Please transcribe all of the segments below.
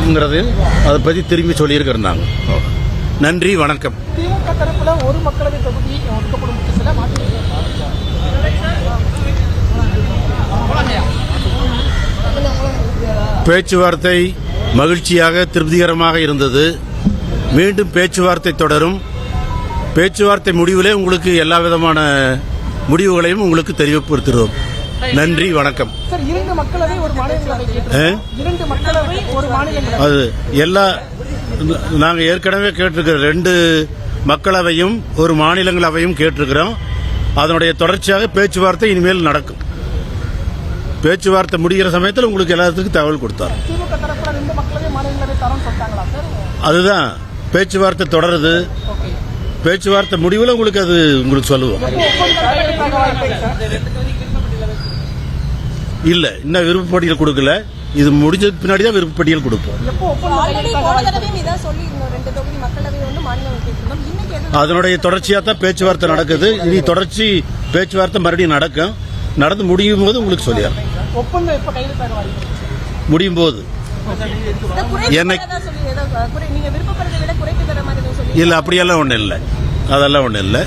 இருக்குங்கிறது அதை பற்றி திரும்பி சொல்லியிருக்கிறாங்க. நன்றி, வணக்கம். திமுக தரப்புல ஒரு மக்களவை தொகுதி ஒதுக்கப்படும் பட்சத்தில் பேச்சுவார்த்தை மகிழ்ச்சியாக திருப்திகரமாக இருந்தது. மீண்டும் பேச்சுவார்த்தை தொடரும். பேச்சுவார்த்தை முடிவிலே உங்களுக்கு எல்லா விதமான முடிவுகளையும் உங்களுக்கு தெரிவிப்படுத்துகிறோம். நன்றி, வணக்கம். அது எல்லா நாங்கள் ஏற்கனவே கேட்டிருக்கிற 2 மக்களவையும் ஒரு மாநிலங்களவையும் கேட்டிருக்கிறோம். அதனுடைய தொடர்ச்சியாக பேச்சுவார்த்தை இனிமேல் நடக்கும். பேச்சுவார்த்தை முடிகிற சமயத்தில் உங்களுக்கு எல்லாத்துக்கும் தகவல் கொடுத்தார். அதுதான் பேச்சுவார்த்தை தொடருது. பேச்சுவார்த்தை முடிவில் உங்களுக்கு அது உங்களுக்கு சொல்லுவோம். இல்ல, இன்னும் விருப்பப்பட்டியல் கொடுக்கல. இது முடிஞ்சதுக்கு பின்னாடி தான் விருப்பப்பட்டியல் கொடுப்போம். அதனுடைய தொடர்ச்சியாக தான் பேச்சுவார்த்தை நடக்குது. இனி தொடர்ச்சி பேச்சுவார்த்தை மறுபடியும் நடக்கும். நடந்து முடியும் போது உங்களுக்கு சொல்லியா முடியும் போது இல்ல, அப்படியெல்லாம் ஒண்ணு இல்லை. அதெல்லாம் ஒண்ணு இல்லை.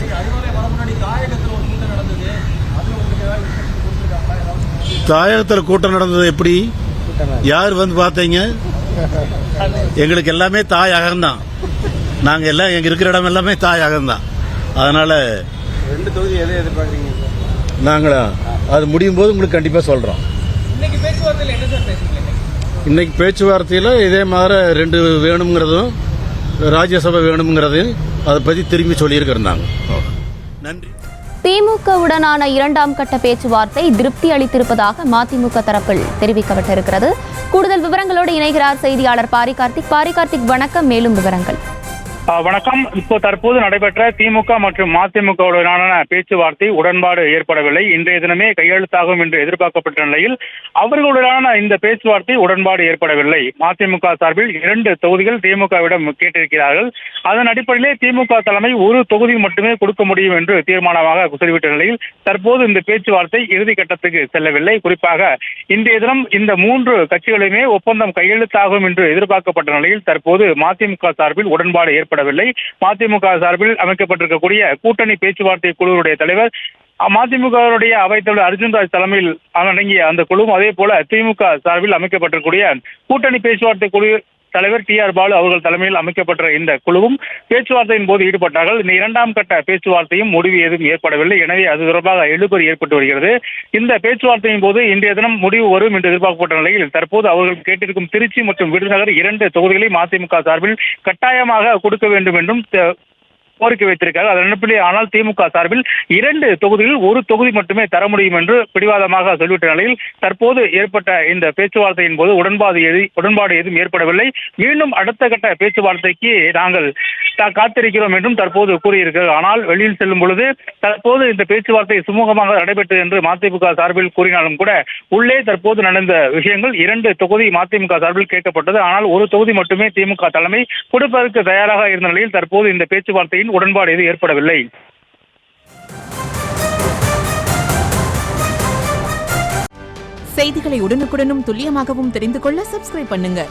தாயகத்தில் கூட்டம் நடந்தது எப்படி? யார் வந்து பார்த்தீங்க? எங்களுக்கு எல்லாமே தாயகம்தான். நாங்க எல்லாம் எங்க இருக்கிற இடம் எல்லாமே தாயகம்தான். அதனால 2 தொகுதி எதை எதிர்பார்க்குறீங்க? நாங்களா அது முடியும் போது உங்களுக்கு கண்டிப்பா சொல்றோம். இன்னைக்கு பேச்சுவார்த்தையில் இதே மாதிரி 2 வேணுங்கிறதும் ராஜ்யசபை வேணுங்கிறதையும் அதை பற்றி திரும்பி சொல்லியிருக்கிறாங்க. நன்றி. திமுகவுடனான 2ஆம் கட்ட பேச்சுவார்த்தை திருப்தி அளித்திருப்பதாக மதிமுக தரப்பில் தெரிவிக்கப்பட்டிருக்கிறது. கூடுதல் விவரங்களோடு இணைகிறார் செய்தியாளர் பாரிகார்த்திக். பாரிகார்த்திக், வணக்கம். மேலும் விவரங்கள். வணக்கம். இப்போ தற்போது நடைபெற்ற திமுக மற்றும் மதிமுகவுடனான பேச்சுவார்த்தை உடன்பாடு ஏற்படவில்லை. இன்றைய தினமே கையெழுத்தாகும் என்று எதிர்பார்க்கப்பட்ட நிலையில் அவர்களுடனான இந்த பேச்சுவார்த்தை உடன்பாடு ஏற்படவில்லை. மதிமுக சார்பில் 2 தொகுதிகள் திமுகவிடம் கேட்டிருக்கிறார்கள். அதன் அடிப்படையிலே திமுக தலைமை ஒரு தொகுதி மட்டுமே கொடுக்க முடியும் என்று தீர்மானமாக சொல்லிவிட்ட நிலையில் தற்போது இந்த பேச்சுவார்த்தை இறுதி கட்டத்துக்கு செல்லவில்லை. குறிப்பாக இன்றைய தினம் இந்த 3 கட்சிகளுமே ஒப்பந்தம் கையெழுத்தாகும் என்று எதிர்பார்க்கப்பட்ட நிலையில் தற்போது மதிமுக சார்பில் உடன்பாடு ஏற்படவில்லை. மதிமுக சார்பில் அமைக்கப்பட்டிருக்கக்கூடிய கூட்டணி பேச்சுவார்த்தை குழுவுடைய தலைவர், மதிமுகவுடைய அவைத்தலைவர் அர்ஜுன்ராஜ் தலைமையில் அடங்கிய அந்த குழுவும், அதே போல திமுக சார்பில் அமைக்கப்பட்டிருக்கூடிய கூட்டணி பேச்சுவார்த்தை குழு தலைவர் TR பாலு அவர்கள் தலைமையில் அமைக்கப்பட்ட இந்த குழுவும் பேச்சுவார்த்தையின் போது ஈடுபட்டார்கள். இந்த 2ஆம் கட்ட பேச்சுவார்த்தையும் முடிவு எதுவும் ஏற்படவில்லை. எனவே அது தொடர்பாக எழுபறி ஏற்பட்டு வருகிறது. இந்த பேச்சுவார்த்தையின் போது இன்றைய தினம் முடிவு வரும் என்று எதிர்பார்க்கப்பட்ட நிலையில் தற்போது அவர்கள் கேட்டிருக்கும் திருச்சி மற்றும் விருதுநகர் 2 தொகுதிகளை மதிமுக சார்பில் கட்டாயமாக கொடுக்க வேண்டும் என்றும் கோரிக்கை வைத்திருக்கிறார். அதன் அடிப்படையில் ஆனால் திமுக சார்பில் 2 தொகுதிகளில் ஒரு தொகுதி மட்டுமே தர முடியும் என்று பிடிவாதமாக சொல்லிவிட்ட நிலையில் தற்போது ஏற்பட்ட இந்த பேச்சுவார்த்தையின் போது உடன்பாடு எதுவும் ஏற்படவில்லை. மீண்டும் அடுத்த கட்ட பேச்சுவார்த்தைக்கு நாங்கள் காத்திருக்கிறோம் என்றும் தற்போது கூறியிருக்கிறார். ஆனால் வெளியில் செல்லும் பொழுது தற்போது இந்த பேச்சுவார்த்தை சுமூகமாக நடைபெற்றது என்று மதிமுக சார்பில் கூறினாலும் கூட உள்ளே தற்போது நடந்த விஷயங்கள் 2 தொகுதி மதிமுக சார்பில் கேட்கப்பட்டது. ஆனால் ஒரு தொகுதி மட்டுமே திமுக தலைமை கொடுப்பதற்கு தயாராக இருந்த நிலையில் தற்போது இந்த பேச்சுவார்த்தையின் உடன்பாடு எதுவும் ஏற்படவில்லை. செய்திகளை உடனுக்குடனும் துல்லியமாகவும் தெரிந்து கொள்ள சப்ஸ்கிரைப் பண்ணுங்க.